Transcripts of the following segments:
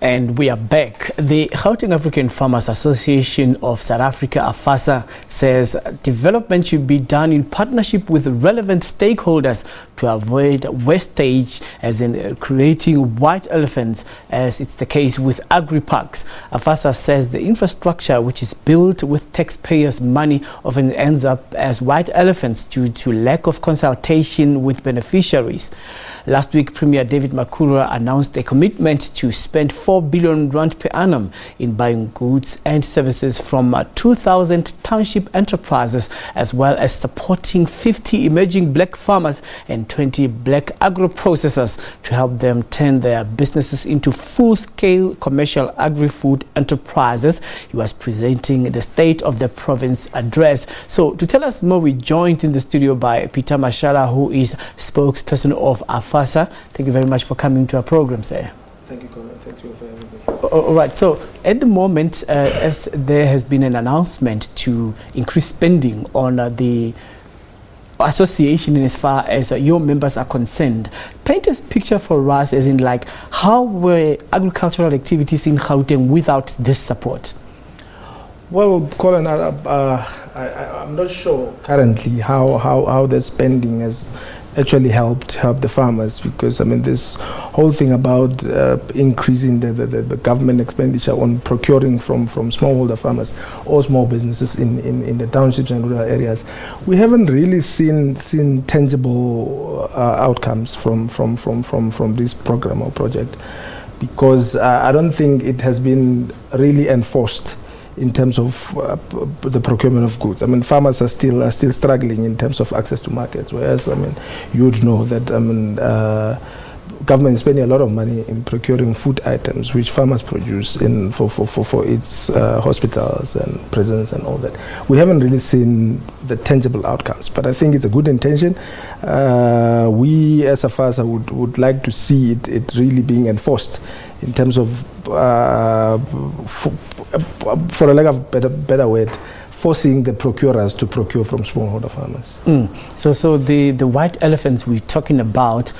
And we are back. The Gauteng African Farmers Association of South Africa, Afasa, says development should be done in partnership with relevant stakeholders to avoid wastage, as in creating white elephants, as it's the case with agri-parks. Afasa says the infrastructure which is built with taxpayers' money often ends up as white elephants due to lack of consultation with beneficiaries. Last week, Premier David Makhura announced a commitment to spend 4 billion rand per annum in buying goods and services from 2,000 township enterprises, as well as supporting 50 emerging black farmers and 20 black agro-processors to help them turn their businesses into full-scale commercial agri-food enterprises. He was presenting the State of the Province address. So to tell us more, we joined in the studio by Peter Mashala, who is spokesperson of Afasa. Thank you very much for coming to our program, sir. Thank you, Colin. Thank you for having me. All right. So at the moment, as there has been an announcement to increase spending on the association in as far as your members are concerned, paint a picture for us as in like how were agricultural activities in Gauteng without this support? Well, Colin, I'm not sure currently how the spending has actually helped the farmers, because I mean this whole thing about increasing the government expenditure on procuring from smallholder farmers or small businesses in the townships and rural areas, we haven't really seen tangible outcomes from this program or project, because I don't think it has been really enforced in terms of the procurement of goods. I mean, farmers are still struggling in terms of access to markets, whereas, I mean, you would know that, I mean, government is spending a lot of money in procuring food items which farmers produce for its hospitals and prisons and all that. We haven't really seen the tangible outcomes, but I think it's a good intention. We as Afasa would like to see it really being enforced in terms of, for a lack of better word, forcing the procurers to procure from smallholder farmers. So the white elephants we're talking about,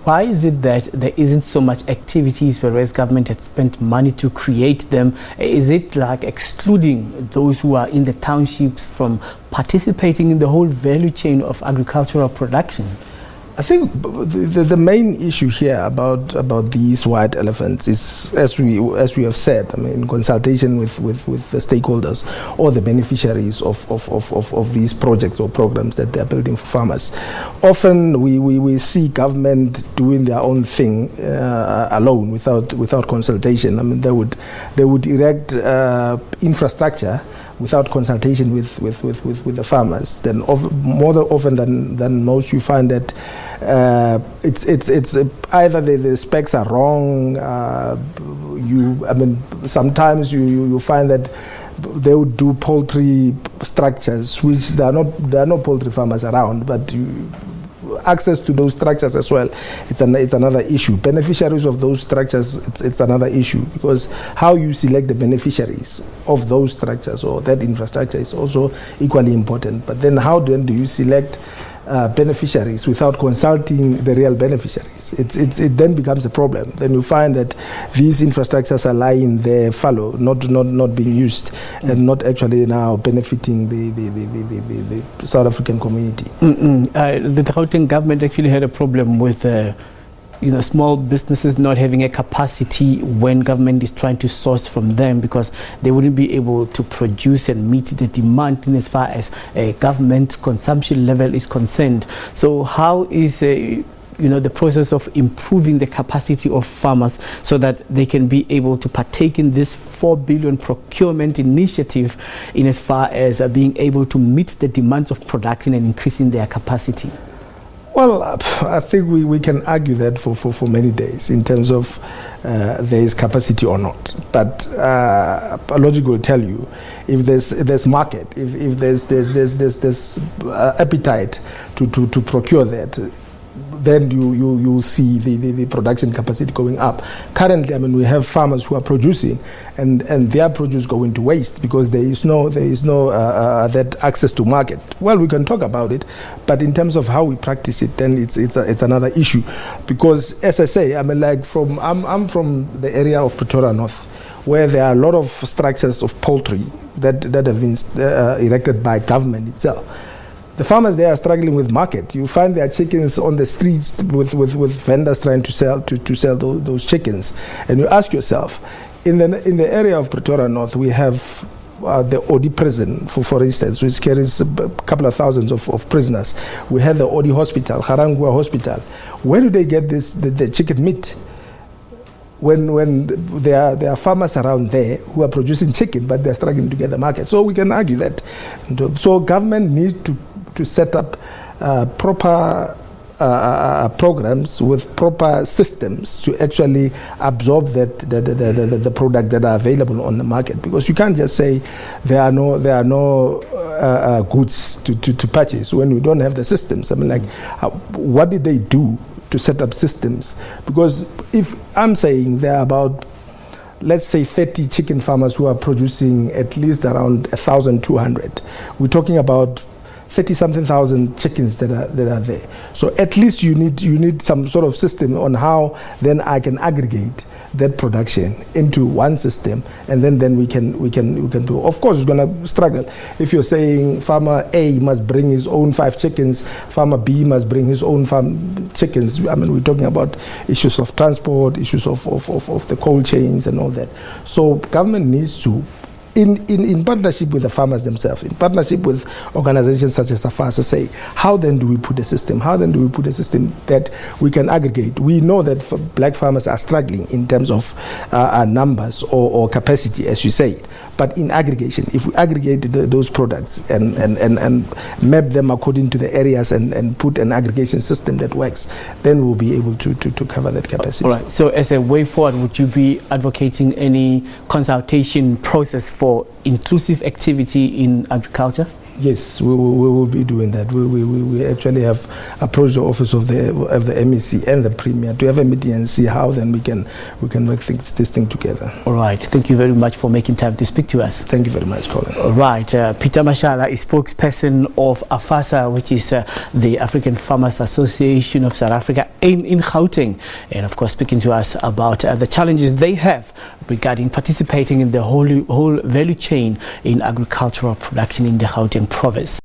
why is it that there isn't so much activities, whereas government had spent money to create them? Is it like excluding those who are in the townships from participating in the whole value chain of agricultural production? I think the main issue here about these white elephants is, as we have said, I mean, in consultation with the stakeholders or the beneficiaries of these projects or programs that they are building for farmers. Often we see government doing their own thing alone without consultation. I mean, they would erect infrastructure without consultation with the farmers. Then more often than most, you find that it's either the specs are wrong. Sometimes you find that they would do poultry structures, which there are no poultry farmers around, but access to those structures as well, it's another issue. Beneficiaries of those structures, it's another issue, because how you select the beneficiaries of those structures or that infrastructure is also equally important. But then how then do you select beneficiaries without consulting the real beneficiaries? It then becomes a problem. Then you find that these infrastructures are lying there fallow, not being used, and not actually now benefiting the South African community. The Gauteng government actually had a problem with small businesses not having a capacity when government is trying to source from them, because they wouldn't be able to produce and meet the demand in as far as a government consumption level is concerned. So how is the process of improving the capacity of farmers so that they can be able to partake in this 4 billion procurement initiative in as far as being able to meet the demands of production and increasing their capacity? Well, I think we can argue that for many days in terms of there is capacity or not. But logic will tell you, if there's market, if there's appetite to procure that, then you'll see the production capacity going up. Currently, I mean, we have farmers who are producing, and their produce going to waste because there is no that access to market. Well, we can talk about it, but in terms of how we practice it, then it's another issue, because as I say, I mean, like I'm from the area of Pretoria North, where there are a lot of structures of poultry that have been erected by government itself. The farmers there are struggling with market. You find their chickens on the streets with vendors trying to sell those chickens. And you ask yourself, in the area of Pretoria North, we have the Odi prison, for instance, which carries a couple of thousands of prisoners. We have the Odi hospital, Harangua hospital. Where do they get the chicken meat? When there are farmers around there who are producing chicken, but they're struggling to get the market. So we can argue that. So government needs to set up proper programs with proper systems to actually absorb the product that are available on the market, because you can't just say there are no goods to purchase when you don't have the systems. I mean, like, what did they do to set up systems? Because if I'm saying there are about, let's say, 30 chicken farmers who are producing at least around 1,200, we're talking about 30-something thousand chickens that are there. So at least you need some sort of system on how then I can aggregate that production into one system, and then we can do. Of course, it's gonna struggle. If you're saying farmer A must bring his own 5 chickens, farmer B must bring his own chickens. I mean, we're talking about issues of transport, issues of the cold chains and all that. So government needs to, in partnership with the farmers themselves, in partnership with organizations such as Afasa, say, how then do we put a system? How then do we put a system that we can aggregate? We know that black farmers are struggling in terms of numbers or capacity, as you say. But in aggregation, if we aggregate those products and map them according to the areas and put an aggregation system that works, then we'll be able to cover that capacity. All right. So as a way forward, would you be advocating any consultation process for inclusive activity in agriculture? Yes, we will be doing that. We actually have approached the office of the MEC and the Premier to have a meeting and see how then we can work this thing together. All right. Thank you very much for making time to speak to us. Thank you very much, Colin. All right. Peter Mashala is spokesperson of Afasa, which is the African Farmers Association of South Africa in Gauteng, and of course speaking to us about the challenges they have regarding participating in the whole value chain in agricultural production in the Gauteng province.